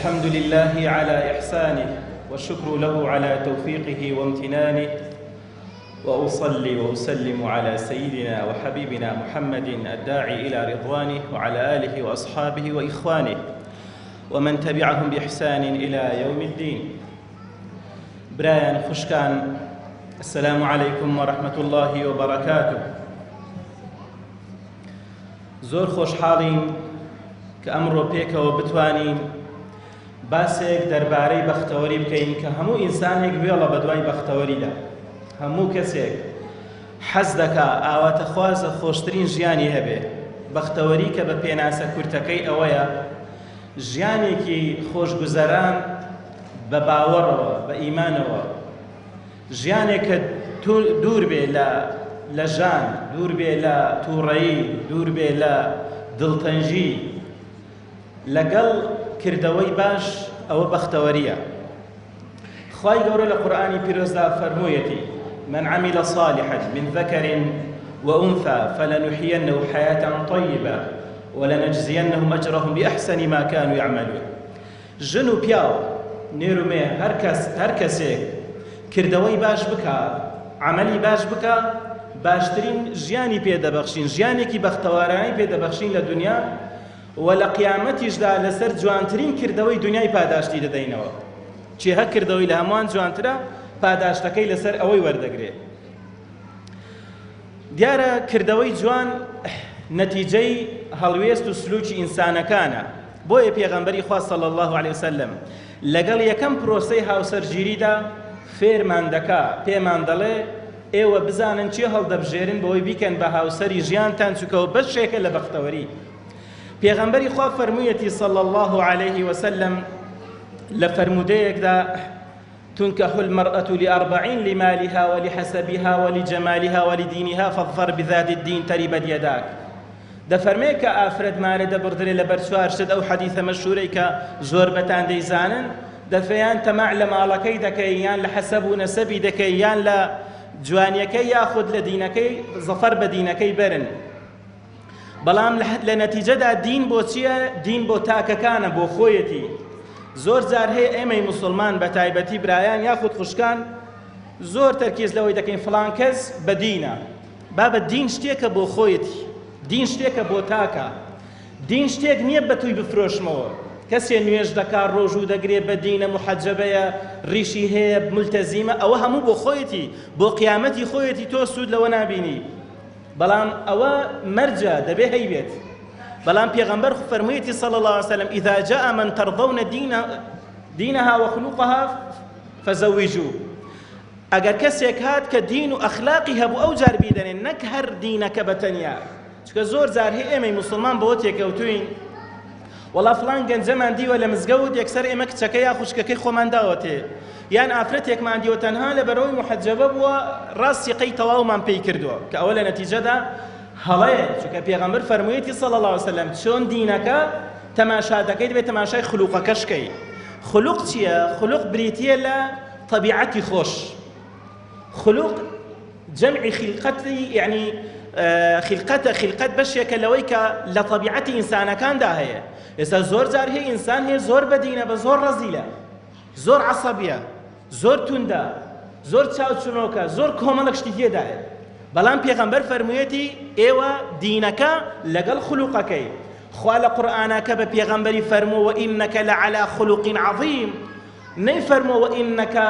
الحمد لله على إحسانه والشكر له على توفيقه وامتنانه، وأصلي وأسلم على سيدنا وحبيبنا محمد الداعي إلى رضوانه وعلى آله وأصحابه وإخوانه ومن تبعهم بإحسان إلى يوم الدين. برايان خوشكان، السلام عليكم ورحمة الله وبركاته. زۆر خۆشحاڵین کە ئەمڕۆ پێکەوە بتوانین باسێک دەربارەی بەختەوەری بکەین کە هەموو ئینسانێک بێڵە بە دوای بەختەوەریدا. هەموو کەسێک حەز دەکا ئاواتەخوازە خۆشترین ژیانی هەبێ. بەختەوەری کە بە پێناسە کورتەکەی ئەوەیە ژیانێکی خۆشگوزەران بە باوەڕەوە، بە ئیمانەوە، ژیانێک کە دوور بێ لە ژان، دوور بێ لە تووڕەیی، دوور بێ لە دڵتەنژی، لەگەڵ کردەوەی باش، ئەوە بەختەوەریە. خوای گەورە لە قورئانی پیرۆزدا فەرموویەتی: من عمل صالحا من ذكر وأنثى فلنحيينه حياة طيبة ولنجزينهم أجرهم بأحسن ما كانوا يعملون. ژن و پیاو، نێر و مێ، هەر کەسێک کردەوەی باش بکە، عملی باش بکە، باشترین ژیانی پێدەبەخشین، ژیانێکی بەختەوارانەی پێدەبەخشین لە دنیا، و لە قیامەتیشدا لەسەر جوانترین کردەوەی دنیای پاداشتی دەدەینەوە. چێهە کردەوەی لە هەمووان جوانترە، پاداشتەکەی لەسەر ئەوەی وەردەگرێت. دیارە کردەوەی جوان نەتیجەی هەڵوێست و سلوکی ئینسانەکانە. بۆیە پێغەمبەری خوا صلی الله علیه وسلم لەگەڵ یەکەم پرۆسەی هاوسەرگیریدا فێرمان دەکا، پێمان دەڵێ ئێوە بزانن چی هەڵدەبژێرن بەوەی بیکەن بە هاوسەری ژیانتان، چونکەوە بەشێکە لە بەختەوەری. پێغەمبەری خوا فەرموویەتی صلی الله عليه وسلم لە فەرمودەیەکدا: تنكح المرأة لأربعين لمالها ولحسبها ولجمالها ولدينها فاظفر بذات الدين تربت يداك. دەفەرمێ کە ئافرەتمارە دەبڕدرێ لە بەر چوار شت. ئەو حەدیثە مەشهورەی کە زۆر بەتان دەیزانن، دەفەیان تەماع لە ماڵەکەی دەکەی، یان لە حەسەب و نەسەبی دەکەی، یان لە جوانیەکەی یاخود لە دینەکەی زەفەر بە دینەکەی بەرن. بەڵام لە نەتیجەدا دین بۆ چییە؟ دین بۆ تاکەکانە، بۆ خۆیەتی. زۆر جار هەیە ئێمەی موسڵمان بە تایبەتی برایان یاخود خوشکان زۆر تەرکیز لەوەی دەکەین فڵان کەس بە دینە. بابە دین شتێکە بۆ خۆیەتی، دین شتێکە بۆ تاکە، دین شتێک نییە بە توی بفرۆشمەوە. کەسێ نوێژ دەکات، ڕۆژوو دەگرێت، بە دینە، محەجەبەیە، ڕیشی هەیە، ملتەزیمە، ئەوە هەموو بۆ خۆیەتی، بۆ قیامەتی خۆیەتی، تۆ سوود لەوە نابینی. بەڵام ئەوە مەرجە، دەبێ هەیبێت. بەڵام پێغەمبەر فەرموویەتی صلی الله عليه وسلم: إذا جاء من ترضون دينها وخلقها فزوجوه. ئەگەر کەسێک هات کە دین و ئەخلاقی هەبوو، ئەو جار بیدەنێن، نەک هەر دینەکە بەتەنیا. چونکە زۆر جار هەیە ئێمەی موسڵمان بەوە تێکەوتوین: وەڵا فڵان گەنجەمان دیوە لە مزگەوت، یەکسەر ئێمە کچەکە یا خوشکەکەی خۆمان داوەتێ، یان ئافرەتێکمان دیوە تەنها لەبەرەوەی محەجەبە بووە، ڕاستی قەی تەواومان پێی کردووە، کە ئەوە لە نەتیجەدا هەڵەیە. چونکە پێغەمبەر فەرموویەتی صلی الله عليه وسلم چۆن دینەکە تەماشا دەکەیت بێت تەماشای خولوقەکەشکەی. خولوق چییە؟ خولوق بریتیە لە طەبیعەتی خۆش. خولوق جەمعی خیلقەتی، یعنی خیلقەت بەشێکە لەوەی کە لە طەبیعەتی ئینسانەکاندا هەیە. ئێستا زۆر جار هەیە ئینسان هەیە زۆر بەدینە، بە زۆر ڕەزیلە، زۆر عەسەبیە، زۆر توندە، زۆر چاوچنۆکە، زۆر کۆمەڵک شتی تێدایە. بەڵام پێغەمبەر فەرموویەتی ئێوە دینەکە لەگەڵ خولوقەکەی. خوا لە قورئانەکە بە پێغەمبەری فەرمووە: وئینەکە لەعەلا خولوق عەظیم. نەیفەرمووە وئینەکە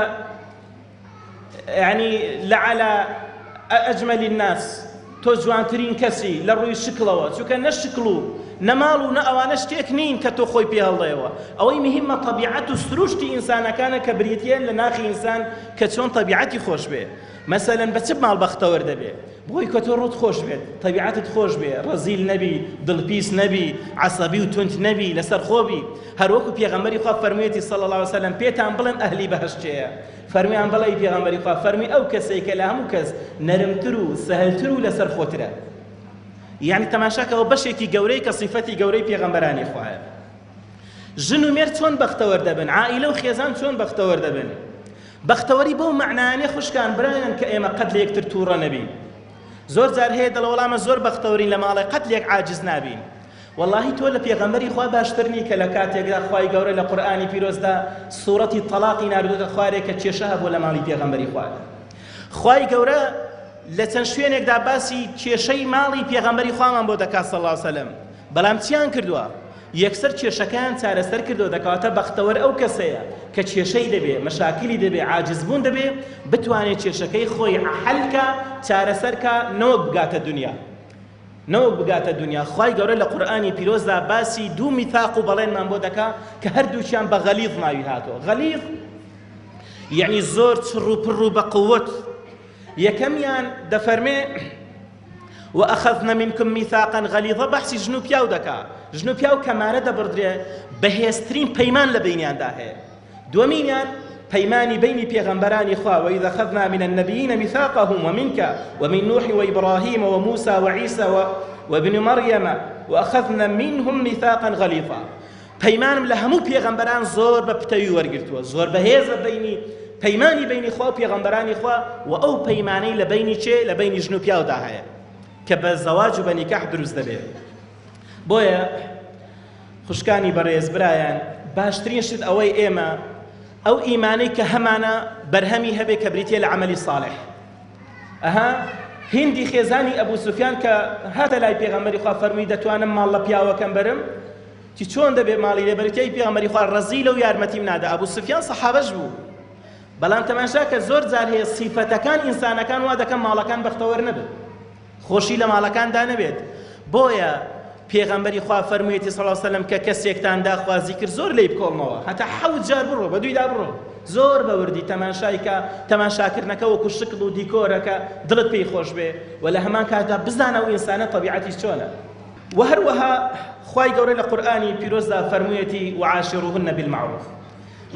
یعنی لەعەلا ئەجمەل الناس، تۆ جوانترین کەسی لە ڕووی شکڵەوە، چونکە نە شکڵ و نە ماڵ و نە ئەوانە شتێک نین کە تۆ خۆی پێ هەڵدەیەوە. ئەوەی مهمە طەبیعەت و سروشتی ئینسانەکانە کە بریتیە لە ناخی ئینسان کە چۆن طەبیعەتی خۆش بێ. مەسەلەن بە چ ماڵ بەختەوەر دەبێ؟ بۆی کە تۆ ڕوت خۆش بێت، طەبیعەتت خۆش بێ، ڕەزیل نەبی، دڵپیس نەبی، عەسەبی و تند نەبی، لەسەر خۆبی. هەروەکو پێغەمبەری خوا فەرموویەتی صلی الله عليه وسلم: پێتان بڵێن ئەهلی بەهەشت چێیە؟ فەرموویان بەڵێ پێغەمبەری خوا، فەرمی ئەو کەسێک کە لە هەموو کەس نەرمتر و سەهلتر و لەسەر خۆترە. یعنی تەماشاکەوە بەشێکی گەورەی کە صیفەتی گەورەی پێغەمبەرانی خوایە. ژن و مێرد چۆن بەختەوەر دەبن، عائیلە و خێزان چۆن بەختەوەر دەبن. بەختەوەری بەو معنایانەیە خوشکان برایان کە ئێمە قەت لە یەکتر تووڕە نەبین. زۆر جار هەیە دەڵێ وەڵامە زۆر بەختەوەرین لە ماڵێ، قەت لێک عاجز نابین. والله تۆ لە پێغەمبەری خوا باشتر نی کە لە کاتێکدا خوای گەورە لە قورئانی پیرۆزدا سوورەتی تەلاقی ناردووەتە خوارێک کە کێشە هەبوو لە ماڵی پێغەمبەری خوا خوای گەورە لە چەند شوێنێکدا باسی کێشەی ماڵی پێغەمبەری خوامان بۆ دەکات صلی الله علیه وسلم بەڵام چیان کردووە یەکسەر کێشەکەیان چارەسەر کردووە دەکەواتە بەختەوەر ئەو کەسەیە کە کێشەی دەبێ مەشاکلی دەبێ عاجزبوون دەبێ بتوانێت کێشەکەی خۆی حەلکە چارەسەرکە نەوەک بگاتە دنیا نەوەک بگاتە دنیا خوای گەورە لە قورئانی پیرۆزدا باسی دوو میثاق و بەڵێنمان بۆ دەکا کە هەردووچیان بە غەلیظ ناوی هاتووە غەلیظ یعنی زۆر چڕ و پڕ و بە قووت یەکەمیان دەفەرمێ وأخذنا منكم ميثاقا غليظا بحثي ژن و پیاو دەکا ژن و پیاو کەمانە دەبڕدرێ بەهێزترین پەیمان لە بینیاندا هەیە دووەمینیان پەیمانی بینی پێغەمبەرانی خوا وإذا أخذنا من النبيين ميثاقهم ومنك ومن نوح وإبراهيم وموسى وعيسى وابن مريم وأخذنا منهم ميثاقا غليظا پەیمانم لە هەموو پێغەمبەران زۆر بە پتەوی وەرگرتووە زۆر بەهێزە بینی پەیمانی بینی خوا و پێغەمبەرانی خوا و ئەو پەیمانەی لە بینی چێ لە بینی ژن و پیاودا هەیە کە بە زەواج و بە نیکاح دروست دەبێت بۆیە خوشکانی بەڕێز برایان باشترین شت ئەوەی ئێمە ئەو ئیمانەی کە هەمانە بەرهەمی هەبێ کە بریتێ لە عەمەلی ساڵح ئەها هیندی خێزانی ئەبوو سوفیان کە هاتە لای پێغەمبەری خوا فەرمووی دەتوانم ماڵ لە پیاوەکەم بەرم چی چۆن دەبێ ماڵی لێبەرێتی پێغەمبەری خوا ڕەزیلە و یارمەتیم نادا ئەبوو سوفیان سەحابەش بوو بەڵام تەماشا کە زۆر جار هەیە سیفەتەکان ئینسانەکان وا دەکەن ماڵەکان بەختەوەر نەبێت خۆشی لە ماڵەکاندا نەبێت بۆیە پێغەمبەری خوا فەرموویەتی صلی الله علیه وسلم کە کەسێکتان داخوازی کرد زۆر لێی بکۆڵنەوە هەتا 7 جار بڕۆ بە دوویدا بڕۆ زۆر بەوردی تەماشایکە تەماشاکردنەکە وەکو شکل و دیکۆرەکە دڵت پێی خۆش بێ و لە هەمان کاتدا بزانە ئەو ئینسانە تەبیعەتی چۆنە و هەروەها خوای گەورە لە قورئانی پیرۆزدا فەرموویەتی وعاشروهن بالمعروف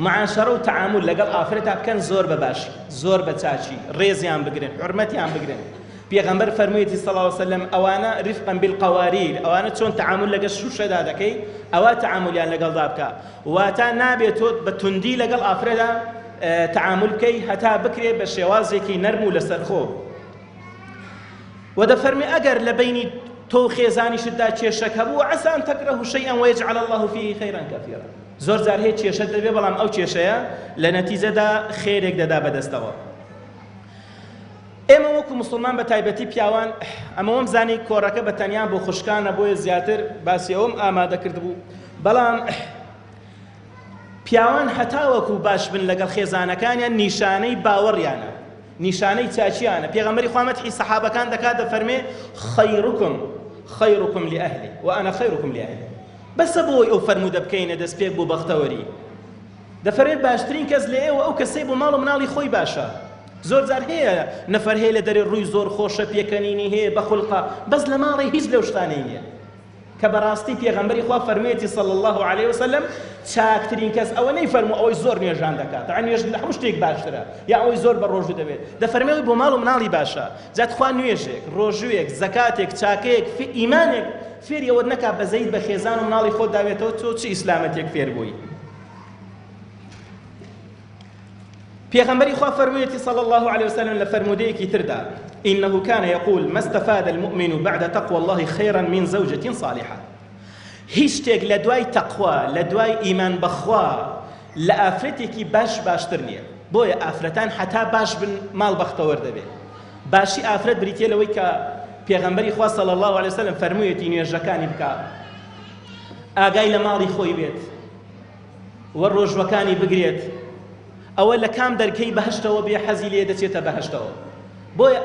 معاشرە و تعامل لەگەڵ ئافرەتا بکەن زۆر بەباشی زۆر بە چاچی ڕێزیان بگرن حورمەتیان بگرن پێغەمبەر فەرموویەتی صلی الله علیه وسلم ئەوانە رفقا بالقواریر ئەوانە چۆن تعامل لەگەڵ شوشەدا دەکەی ئەوە تعاملیان لەگەڵدا بکە واتە نابێت تۆ بە توندی لەگەڵ ئافرەدا تعامل بکەی هەتا بکرێ بە شێوازێکی نەرم و لەسەرخۆ و دەفەرمی ئەگەر لە بینی تۆ خێزانیشتدا کێشەک هەبوو عەسى ئەن تەکرهوا شەیئا ويجعل الله فيه خيرا كثيرا زۆر جار هەیە کێشەت دەبێ بەڵام ئەو کێشەیە لە نەتیجەدا خێرێک دەدا بەدەستەوە ئێمە وەکو مسلمان بە تایبەتی پیاوان ئەمەوەم زانی کۆڕەکە بە تەنیا بۆ خوشکانە بۆیە زیاتر باسی ئەوم ئامادە کرد بوو بەڵام پیاوان هەتا وەکو باش بن لەگەڵ خێزانەکانیان نیشانەی باوەڕیانە نیشانەی چاچیانە پێغەمبەری خوا مەدحی سەحابەکان دەکات دەفەرمێ خەیڕکم لئەهلی وأنا خەیڕکم لئەهلی بەسە بۆی ئەو فەرموودە بکەینە دەست پێک بۆ بەختەوەری دەفەرمێت باشترین کەس لە ئێوە ئەو کەسەی بۆ ماڵ و مناڵی خۆی باشە زۆر جار هەیە نەفەر هەیە لە دەرێ ڕووی زۆر خۆشە پێکەنینی هەیە بە خوڵقە بەس لە ماڵی هیچ لەو شتانەی نییە کە بەڕاستی پێغەمبەری خوا فەرموویەتی صلی الله عليه وسلم چاکترین کەس ئەوە نەیفەرموو ئەوەی زۆر نوێژان دەکات نوێژ لە هەموو شتێک باشترە یا ئەوەی زۆر بە ڕۆژوو دەبێت دەفەرمێەوەی بۆ ماڵ و مناڵی باشە جات خوا نوێژێک ڕۆژوویەک زەکاتێک چاکەیەک ئیمانێک فێری ئەوە نەکا بەزەید بە خێزان و مناڵی خۆت داوێتەوە تۆ چی ئیسلامەتێک فێر بووی پێغەمبەری خوا فەرموویەتی صلی الله عليه وسلم لە فەرموودەیەکی تردا إنه كان يقول ما استفاد المؤمن بعد تقوى الله خيرا من زوجة صالحة هیچ شتێک لە دوای تەقوا لە دوای ئیمان بەخوا لە ئافرەتێکی باشتر نییە بۆیە ئافرەتان هەتا باش بن ماڵ بەختەوەر دەبێت باشی ئافرەت بریتێ لەوەی کە پێغەمبەری خوا صلی الله عليه وسلم فەرموویەتی نوێژەکانی بکە ئاگای لە ماڵی خۆی بێت و ڕۆژوەکانی بگرێت ئەوە لە کام دەرکەی بەهشتەوە بێ حەزی لێ دەچێتە بەهشتەوە بۆیە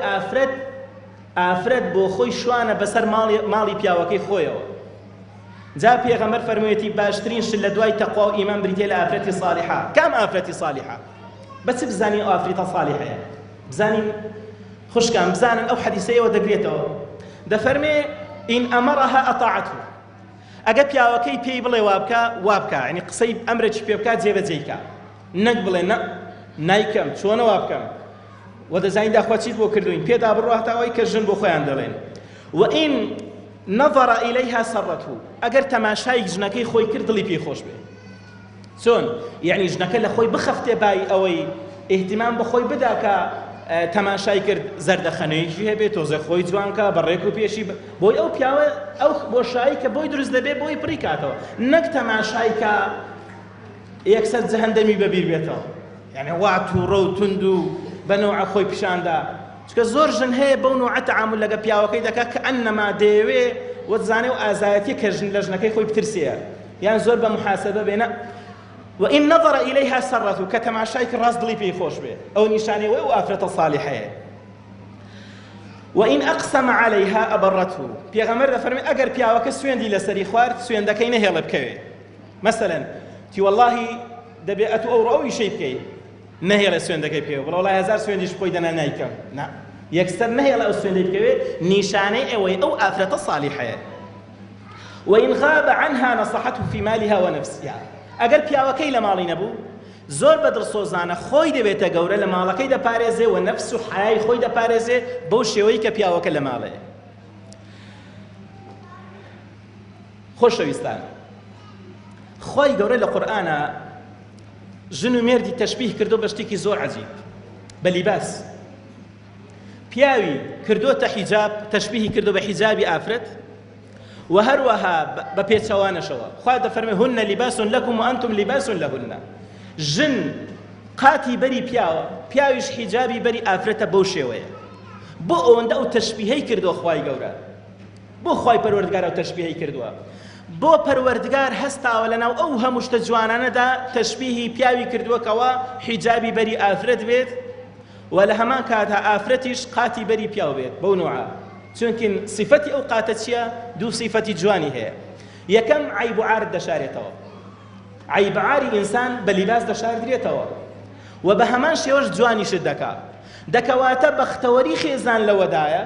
ئافرەت بۆ خۆی شوانە بەسەر ماڵی پیاوەکەی خۆیەوە جا پێغەمبەر فەرموویەتی باشترین شت لە دوای تەقوا و ئیمان بریتێ لە ئافرەتی صالحە کام ئافرەتی صالحە بەچ بزانین ئەو ئافرەتە صالحەیە بزانین خوشکان بزانن ئەو حەدیسەیەوە دەگرێتەوە دەفەرمێ ئین ئەمەڕەها ئەطاعەتهو ئەگە پیاوەکەی پێی بڵێ وابکە یعنی قسەی ئەمرێکی پێ بکات جێبەجێیکە نەک بڵێ نایکەم چۆنە وابکەم و دەزانین داخوا چیت بۆ کردوین پێدا بڕۆ هەتا ئەوەی کە ژن بۆ خۆیان دەڵێن وئین نظر إليها سرته ئەگەر تەماشای ژنەکەی خۆی کرد دڵی پێی خۆش بێ چۆن یعنی ژنەکە لە خۆی بخەفتێ بای ئەوەی اهتمام بە خۆی بدا کە تەماشای کرد زەردەخەنەیەکی هەبێت تۆزە خۆی جوانکە بەڕێک و پێشی بۆی ئەو پیاوە ئەو بۆشایی کە بۆی دروست دەبێت بۆی پڕی کاتەوە نەک تەماشای کە یەکسەر جەهەندەمی بەبیر بێتەوە یعنی وا تووڕە و تند و بەنەوعە خۆی پیشاندا چکە زۆر ژن هەیە بەو نوعە تەعامل لەگە پیاوەکەی دەکات کە ئەنەما دەیەوێ وەتزانێ و ئازایەتی کە ژن لە ژنەکەی خۆی بترسێ یان زۆر بە محاسبە بێنە وإن نظر إليها سرته كتماشايك الراس ضلي فيه خوش به أو نشاني وآفرة صالحة وإن أقسم عليها أبرته بيغمر فرمي أجر بياوك سوين دي لسري خوار سوين دكينه هلا بكوي مثلا تي والله دبيئة أو شيء بكي نهي على سوين دكي بكوي والله هزار سوين ديش بكوي دنا نايكم نعم يكسر نهي على سوين دي بكوي نشاني أو آفرة صالحة وإن غاب عنها نصحته في مالها ونفسها ئەگەر پیاوەکەی لە ماڵی نەبوو زۆر بەدڵسۆزانە خۆی دەبێتە گەورە لە ماڵەکەی دەپارێزێ و نەفس و حیای خۆی دەپارێزێ بەو شێوەی کە پیاوەکە لە ماڵەیە خۆشەویستان خۆی گەورە لە قورئانە ژن و مێردی تەشبیه کردو بە شتێکی زۆر عەجیب بە لیباس پیاوی کردوتە حیجاب تەشبیهی کردو بە حیجابی ئافرەت وهروها بپێچەوانەشەوە خوا دەفەرمێ هن لباس لكم وأنتم لباس لهن ژن قاتی بەری پیاوە پیاویش حیجابی بەری ئافرەتە بەو شێوەیە بۆ ئەوەندە ئەو تەشبیهەی کردووە خوای گەورە بۆ خوای پەروەردگار ئەو تەشبیهەی کردووە بۆ پەروەردگار هەستاوە لەناو ئەو هەموو شتە جوانانەدا تەشبیهی پیاوی کردووەکەوە حیجابی بەری ئافرەت بێت و لە هەمان کاتە ئافرەتیش قاتی بەری پیاو بێت بەو نوعە چونکن صفەتی ئەو قاتە چییە؟ دوو صفەتی جوانی هەیە یەکەم عیب و عارت دەشارێتەوە عیب عاری ئینسان بە لیباس دەشاردرێتەوە و بە هەمان شێوەش جوانیشت دەکەواتە بەختەوەری خێزان لەوەدایە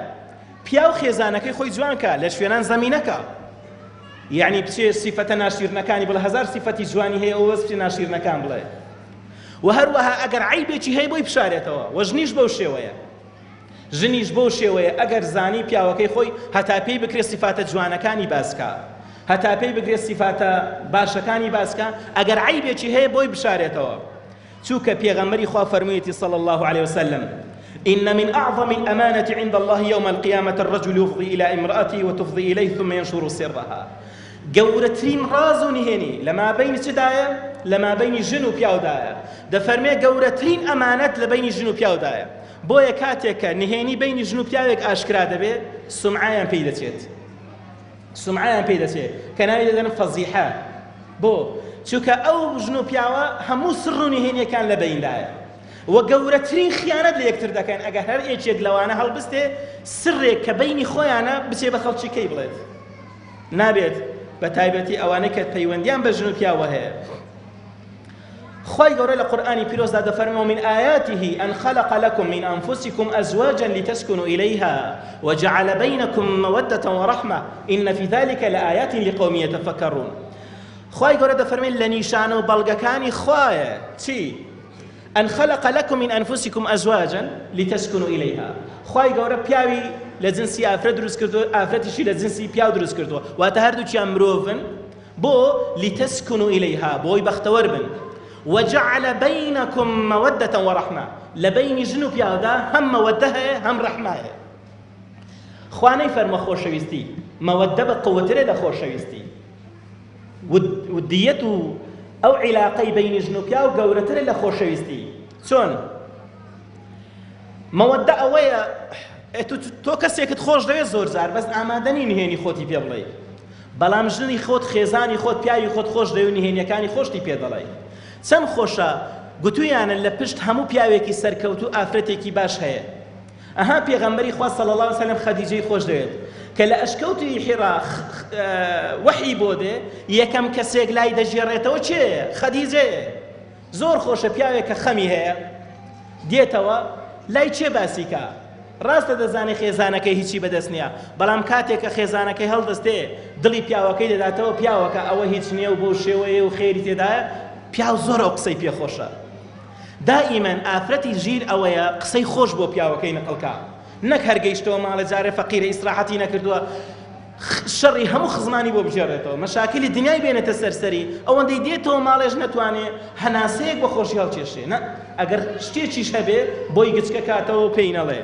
پیاو خێزانەکەی خۆی جوانکە لە شوێنان زەمینەکە یعنی بچێ صفەتە ناشیرنەکانی بڵێ هەزار صفەتی جوانی هەیە ئەو وەسفی ناشیرنەکان بڵێ و هەروەها ئەگەر عیبێکی هەیە بۆی بشارێتەوە و ژنیش بەو شێوەیە ژنیش بۆ شێوەیە ئەگەر زانی پیاوەکەی خۆی هەتا پێی بکرێت صفاتە جوانەکانی باسکە هەتا پێی بکرێت صفاتە باشەکانی باسکە ئەگەر عیبێکی هەیە بۆی بشارێتەوە چووکە پێغەمبەری خوا فەرموویەتی صلی الله عليه وسلم إن من أعظم الأمانة عند الله يوم القيامة الرجل يفضي إلى امرأته وتفضي إليه ثم ينشر سرها گەورەترین ڕاز و نهێنی لەما بینی چدایە لەما بینی ژن و پیاودایە دەفەرمێ گەورەترین ئەمانەت لە بینی ژن و پیاودایە بۆیە کاتێککە نهێنی بینی ژن و پیاوێک ئاشکرا دەبێت سومعیان پێی دەچێت سومعیان پێی دەچێت کە ناوی دەدەن فەزیحە بۆ چونکە ئەو ژن و پیاوە هەموو سڕ و نهێنیەکان لە بەیندایە و گەورەترین خیانەت لە یەکتر دەکەن ئەگەر هەر ئێکێک لەوانە هەڵبستێ سڕێک کە بەینی خۆیانە بچێ بە خەڵکی کەی بڵێت نابێت بە تایبەتی ئەوانەی کە پەیوەندیان بە ژن و پیاوە هەیە خوای گەورە لە قورئانی پیرۆزدا دەفەرمێ من آياته أن خلق لكم من أنفسكم أزواجا لتسكنوا إليها وجعل بينكم مودة ورحمة إن في ذلك لآيات لقوم يتفكرون خوای گەورە دەفەرمێ لە نیشانە و بەڵگەکانی خوایە چی؟ أن خلق لكم من أنفسكم أزواجا لتسكنوا إليها خوای گەورە پیاوی لە جنسی ئافرەت دروست کردووە ئافرەتیشی لە جنسی پیاو دروست کردووە واتە هەردووکیان مرۆڤن بۆ لتسكنوا إليها بۆی بەختەوەر بن وجعل بينكم مودة ورحمة لبين جن و پیاودا هم مودة هەیە هم رحمة هەیە خوانەی فەرمە خۆشەویستی مەودە بە قوترە لە خۆشەویستی ودیەت و ئەو عیلاقەی بینی ژن و پیاو گەورەترە لە خۆشەویستی چۆن مەودە ئەوەیە تۆ کەسێکت خۆش دەوێت زۆر جار بەس ئامادەنی نهێنی خۆتی پێ بڵێ بەڵام ژنی خۆت خێزانی خۆت پیاوی خۆت خۆش دەوێت نهێنیەکانی خۆشتی پێ دەڵێ چەند خۆشە گوتویانە لە پشت هەموو پیاوێکی سەرکەوت و ئافرەتێکی باش هەیە ئەها پێغەمبەری خوا صلی الله علیه وسلم خەدیجەی خۆش دەوێت کە لە ئەشکەوتی حیرا وحی بۆ دێ یەکەم کەسێک لای دەژێڕێتەوە چێیە خەدیجەیە زۆر خۆشە پیاوێکە خەمی هەیە دێتەوە لای چێ باسیکە ڕاستە دەزانێ خێزانەکەی هیچی بەدەست نییە بەڵام کاتێک کە خێزانەکەی هەڵدەستێ دڵی پیاوەکەی دەداتەوە پیاوەکە ئەوە هیچ نییە و بۆ شێوەیە و خێری تێدایە پیاو زۆر ئەو قسەی پێخۆشە دائیمەن ئافرەتی ژیر ئەوەیە قسەی خۆش بۆ پیاوەکەی نەقڵکە نەک هەرگەیشتەوە ماڵە جارێ فەقیرە ئیسراحەتی نەکردووە شەڕی هەموو خزمانی بۆ بژێڕێتەوە مەشاکلی دنیای بێنێتە سەرسەری ئەوەندەی دێتەوە ماڵێژ نەتوانێت هەناسەیەک بە خۆشی هەڵکێشێ ئەگەر شتێکیش هەبێ بۆی گچکە کاتەوە پێی نەڵێ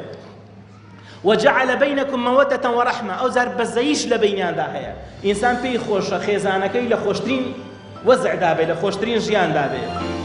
وجعل بينكم مودة ورحمة أو زار بزيش لبينيان دا هيا إنسان بي خوش خيزانكي لخوشترين وزع دابي لخوشترين جيان دابي